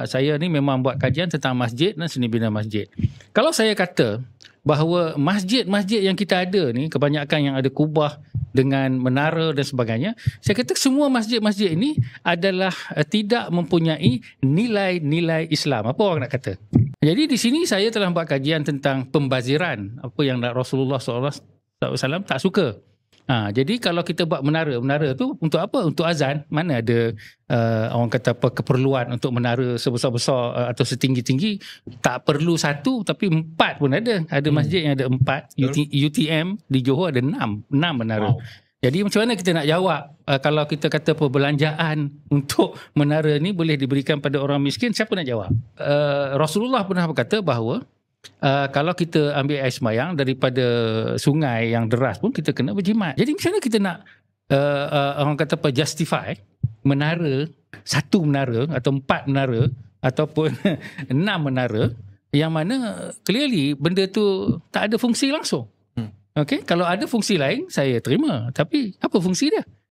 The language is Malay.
Saya ni memang buat kajian tentang masjid dan seni bina masjid. Kalau saya kata bahawa masjid-masjid yang kita ada ni, kebanyakan yang ada kubah dengan menara dan sebagainya, saya kata semua masjid-masjid ini adalah tidak mempunyai nilai-nilai Islam. Apa orang nak kata? Jadi di sini saya telah buat kajian tentang pembaziran, apa yang Rasulullah SAW tak suka. Jadi kalau kita buat menara tu untuk apa? Untuk azan. Mana ada orang kata apa keperluan untuk menara sebesar-besar atau setinggi-tinggi. Tak perlu satu tapi 4 pun ada. Ada masjid yang ada 4. UTM di Johor ada 6 menara. Wow. Jadi macam mana kita nak jawab kalau kita kata perbelanjaan untuk menara ni boleh diberikan pada orang miskin, siapa nak jawab? Rasulullah pernah berkata bahawa kalau kita ambil air semayang daripada sungai yang deras pun kita kena berjimat. Jadi macam mana kita nak orang kata apa justify menara, 1 menara atau 4 menara ataupun 6 menara yang mana clearly benda tu tak ada fungsi langsung. Okay? Kalau ada fungsi lain saya terima, tapi apa fungsi dia?